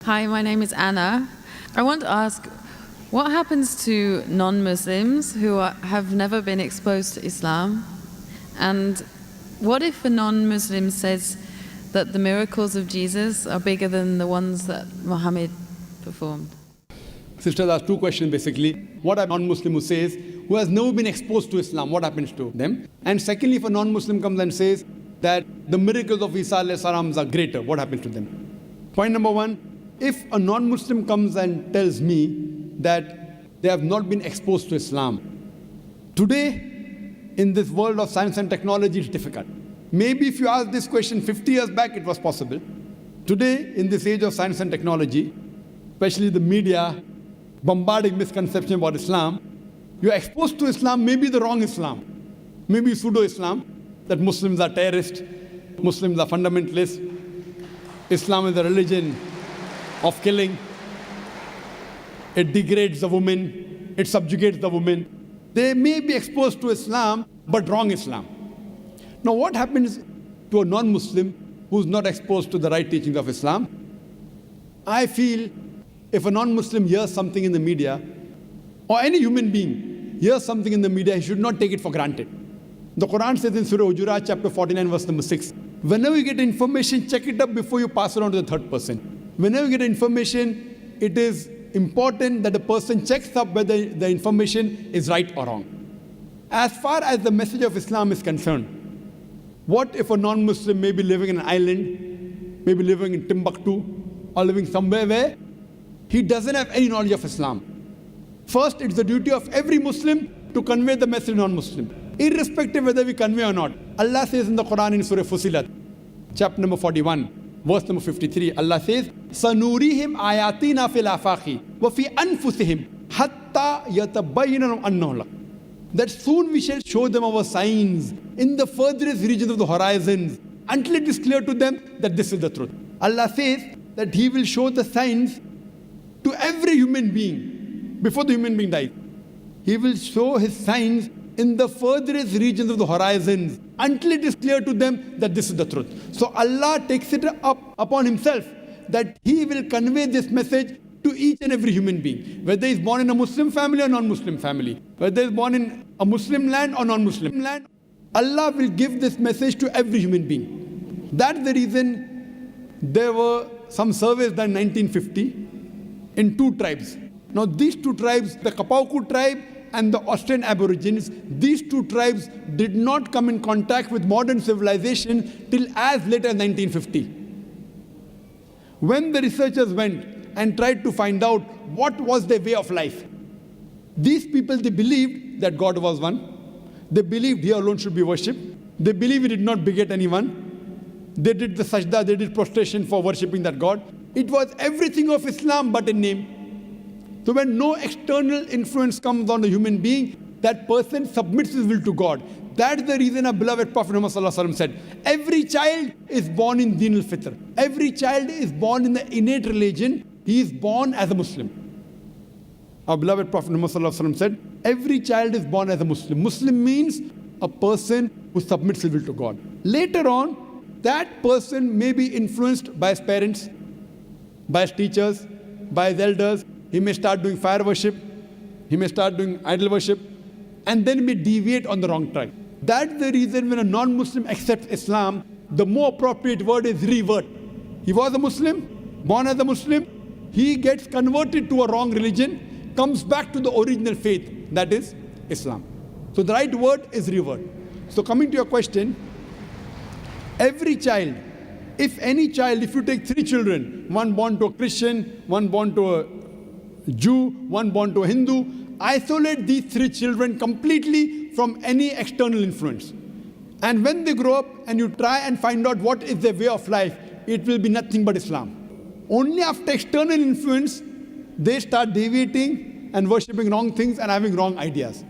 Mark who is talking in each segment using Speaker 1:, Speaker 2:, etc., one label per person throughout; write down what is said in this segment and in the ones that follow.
Speaker 1: Hi, my name is Anna. I want to ask, what happens to non-Muslims who have never been exposed to Islam? And what if a non-Muslim says that the miracles of Jesus are bigger than the ones that Mohammed performed?
Speaker 2: Sisters asked two questions basically. What a non-Muslim who says, who has never been exposed to Islam, what happens to them? And secondly, if a non-Muslim comes and says that the miracles of Isa alayhi salam are greater, what happens to them? Point number one, if a non-Muslim comes and tells me that they have not been exposed to Islam, today in this world of science and technology it's difficult. Maybe if you asked this question 50 years back, it was possible. Today, in this age of science and technology, especially the media bombarding misconception about Islam, you're exposed to Islam, maybe the wrong Islam, maybe pseudo-Islam, that Muslims are terrorists, Muslims are fundamentalists, Islam is a religion of killing, it degrades the woman, it subjugates the woman. They may be exposed to Islam, but wrong Islam. Now what happens to a non-Muslim who's not exposed to the right teachings of Islam? I feel if a non-Muslim hears something in the media, or any human being hears something in the media, he should not take it for granted. The Quran says in Surah Hujurat, chapter 49, verse number 6, whenever you get information, check it up before you pass it on to the third person. Whenever you get information, it is important that the person checks up whether the information is right or wrong. As far as the message of Islam is concerned, what if a non-Muslim may be living in an island, maybe living in Timbuktu, or living somewhere where he doesn't have any knowledge of Islam? First, it's the duty of every Muslim to convey the message to non-Muslim, irrespective whether we convey or not. Allah says in the Quran in Surah Fusilat, chapter number 41, verse number 53, Allah says, سَنُورِيهِمْ آيَاتِنَا فِي الْآفَاقِ وَفِي أَنفُسِهِمْ حَتَّى يَتَبَيَّنَ لَهُمْ أَنَّهُ. That soon we shall show them our signs in the furthest regions of the horizons until it is clear to them that this is the truth. Allah says that He will show the signs to every human being before the human being dies. He will show His signs in the furthest regions of the horizons until it is clear to them that this is the truth. So Allah takes it up upon Himself that He will convey this message to each and every human being, whether he's born in a Muslim family or non-Muslim family, whether he's born in a Muslim land or non-Muslim land. Allah will give this message to every human being. That's the reason there were some surveys done in 1950 in two tribes. Now these two tribes, the Kapauku tribe and the Australian Aborigines, these two tribes did not come in contact with modern civilization till as late as 1950. When the researchers went and tried to find out what was their way of life, these people, they believed that God was one. They believed He alone should be worshipped. They believed He did not beget anyone. They did the sajda, they did prostration for worshipping that God. It was everything of Islam but in name. So when no external influence comes on a human being, that person submits his will to God. That's the reason our beloved Prophet Muhammad said, every child is born in Deen al-Fitr. Every child is born in the innate religion. He is born as a Muslim. Our beloved Prophet Muhammad said, every child is born as a Muslim. Muslim means a person who submits his will to God. Later on, that person may be influenced by his parents, by his teachers, by his elders. He may start doing fire worship. He may start doing idol worship. And then may deviate on the wrong track. That's the reason when a non-Muslim accepts Islam, the more appropriate word is revert. He was a Muslim, born as a Muslim. He gets converted to a wrong religion, comes back to the original faith, that is Islam. So the right word is revert. So coming to your question, every child, if any child, if you take three children, one born to a Christian, one born to a Jew, one born to a Hindu, isolate these three children completely from any external influence. And when they grow up and you try and find out what is their way of life, it will be nothing but Islam. Only after external influence, they start deviating and worshipping wrong things and having wrong ideas.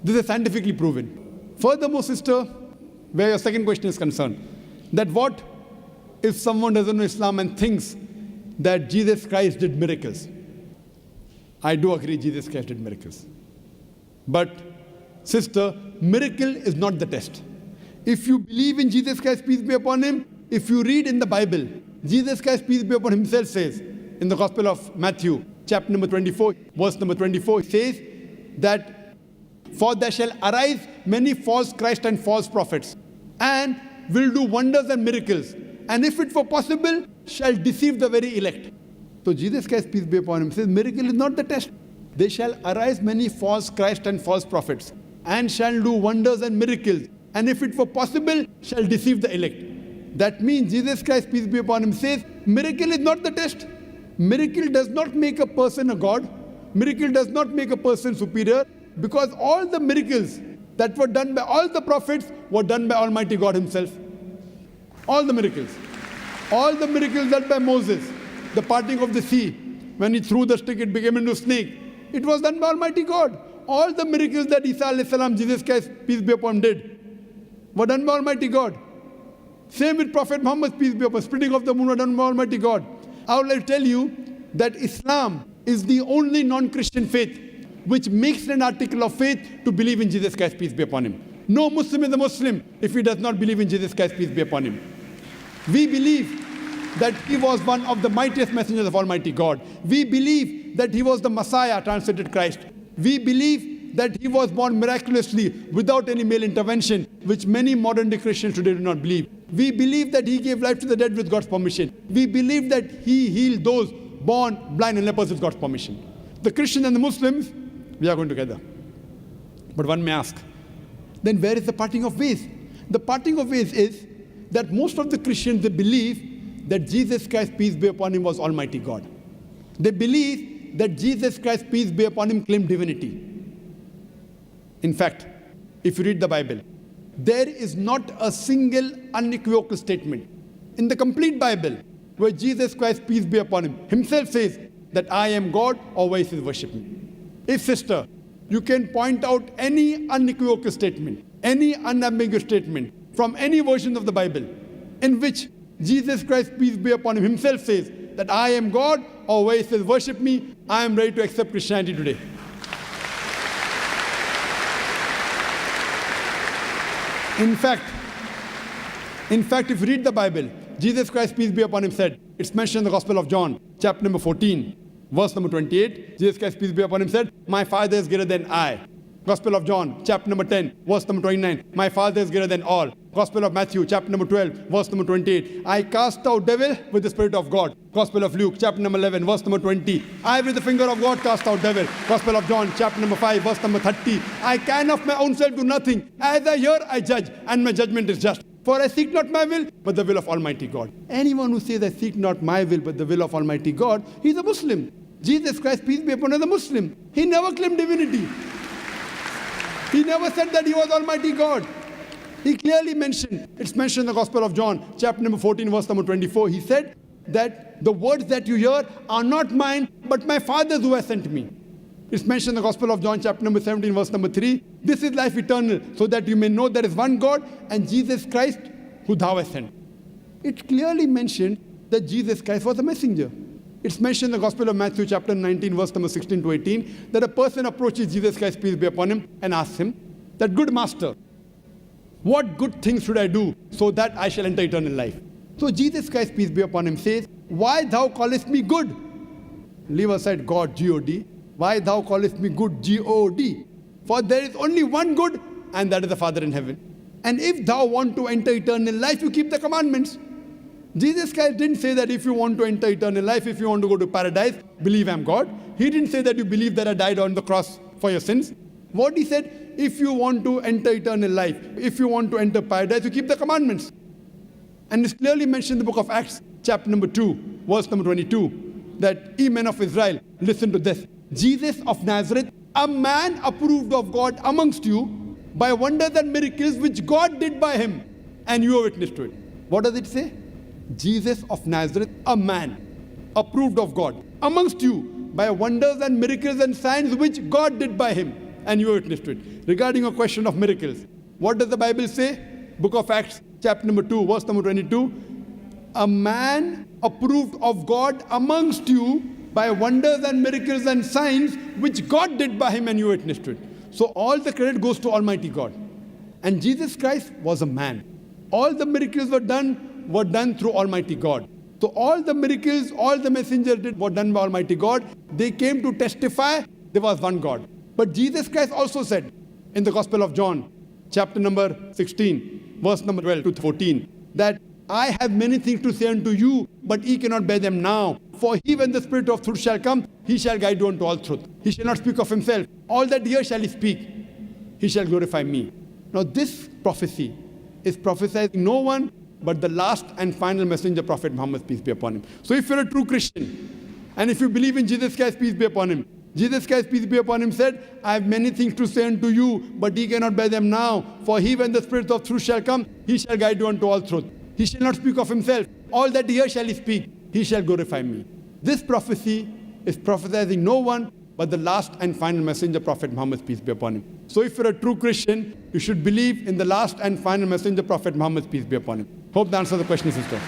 Speaker 2: This is scientifically proven. Furthermore, sister, where your second question is concerned, that what if someone doesn't know Islam and thinks that Jesus Christ did miracles? I do agree Jesus Christ did miracles. But, sister, miracle is not the test. If you believe in Jesus Christ, peace be upon Him, if you read in the Bible, Jesus Christ, peace be upon Himself, says in the Gospel of Matthew, chapter number 24, verse number 24, it says that, for there shall arise many false Christ and false prophets, and will do wonders and miracles, and if it were possible, shall deceive the very elect. So Jesus Christ, peace be upon him, says miracle is not the test. There shall arise many false Christ and false prophets, and shall do wonders and miracles, and if it were possible, shall deceive the elect. That means Jesus Christ, peace be upon him, says miracle is not the test. Miracle does not make a person a god. Miracle does not make a person superior, because all the miracles that were done by all the prophets were done by Almighty God himself. All the miracles. All the miracles done by Moses, the parting of the sea, when he threw the stick, it became into a snake. It was done by Almighty God. All the miracles that Isa alayhi salam, Jesus Christ, peace be upon him, did were done by Almighty God. Same with Prophet Muhammad, peace be upon him, splitting of the moon were done by Almighty God. I would like to tell you that Islam is the only non-Christian faith which makes it an article of faith to believe in Jesus Christ, peace be upon him. No Muslim is a Muslim if he does not believe in Jesus Christ, peace be upon him. We believe that he was one of the mightiest messengers of Almighty God. We believe that he was the Messiah, translated Christ. We believe that he was born miraculously without any male intervention, which many modern day Christians today do not believe. We believe that he gave life to the dead with God's permission. We believe that he healed those born blind and lepers with God's permission. The Christians and the Muslims, we are going together. But one may ask, then where is the parting of ways? The parting of ways is that most of the Christians, they believe that Jesus Christ, peace be upon him, was Almighty God. They believe that Jesus Christ, peace be upon him, claimed divinity. In fact, if you read the Bible, there is not a single unequivocal statement in the complete Bible where Jesus Christ, peace be upon him, himself says that I am God, always is worship me. If, sister, you can point out any unequivocal statement, any unambiguous statement from any version of the Bible in which Jesus Christ, peace be upon him, himself says that I am God, always says worship me, I am ready to accept Christianity today. In fact, if you read the Bible, Jesus Christ, peace be upon him, said, it's mentioned in the Gospel of John, chapter number 14, verse number 28, Jesus Christ, peace be upon him, said, my Father is greater than I. Gospel of John, chapter number 10, verse number 29, my Father is greater than all. Gospel of Matthew, chapter number 12, verse number 28, I cast out devil with the Spirit of God. Gospel of Luke, chapter number 11, verse number 20, I with the finger of God cast out devil. Gospel of John, chapter number 5, verse number 30, I can of my own self do nothing. As I hear, I judge, and my judgment is just. For I seek not my will, but the will of Almighty God. Anyone who says, I seek not my will, but the will of Almighty God, he's a Muslim. Jesus Christ, peace be upon him, is a Muslim. He never claimed divinity. He never said that he was Almighty God. He clearly mentioned, it's mentioned in the Gospel of John, chapter number 14, verse number 24. He said that the words that you hear are not mine, but my Father's who has sent me. It's mentioned in the Gospel of John, chapter number 17, verse number 3. This is life eternal, so that you may know there is one God and Jesus Christ who thou hast sent. It clearly mentioned that Jesus Christ was a messenger. It's mentioned in the Gospel of Matthew, chapter 19, verse number 16 to 18, that a person approaches Jesus Christ, peace be upon him, and asks him, that good master, what good things should I do so that I shall enter eternal life? So Jesus Christ, peace be upon him, says, why thou callest me good? Leave aside God, G-O-D. Why thou callest me good, G-O-D? For there is only one good, and that is the Father in heaven. And if thou want to enter eternal life, you keep the commandments. Jesus Christ didn't say that if you want to enter eternal life, if you want to go to paradise, believe I'm God. He didn't say that you believe that I died on the cross for your sins. What he said, if you want to enter eternal life, if you want to enter paradise, you keep the commandments. And it's clearly mentioned in the book of Acts, chapter number 2, verse number 22, that ye men of Israel, listen to this. Jesus of Nazareth, a man approved of God amongst you by wonders and miracles which God did by him, and you are witness to it. What does it say? Jesus of Nazareth, a man approved of God amongst you by wonders and miracles and signs which God did by him, and you are witness to it. Regarding a question of miracles, what does the Bible say? Book of Acts, chapter number 2, verse number 22. A man approved of God amongst you by wonders and miracles and signs which God did by him, and you witnessed to it. So all the credit goes to Almighty God. And Jesus Christ was a man. All the miracles were done through Almighty God. So all the miracles, all the messengers did were done by Almighty God. They came to testify there was one God. But Jesus Christ also said in the Gospel of John, chapter number 16, verse number 12 to 14, that I have many things to say unto you, but ye cannot bear them now. For he, when the Spirit of truth shall come, he shall guide you unto all truth. He shall not speak of himself. All that here shall he speak. He shall glorify me. Now this prophecy is prophesied no one but the last and final messenger, Prophet Muhammad, peace be upon him. So if you're a true Christian, and if you believe in Jesus Christ, peace be upon him, Jesus Christ, peace be upon him, said, I have many things to say unto you, but ye cannot bear them now. For he, when the Spirit of truth shall come, he shall guide you unto all truth. He shall not speak of himself. All that here shall he speak. He shall glorify me. This prophecy is prophesizing no one but the last and final messenger, Prophet Muhammad, peace be upon him. So if you're a true Christian, you should believe in the last and final messenger, Prophet Muhammad, peace be upon him. Hope that answers the question, sister.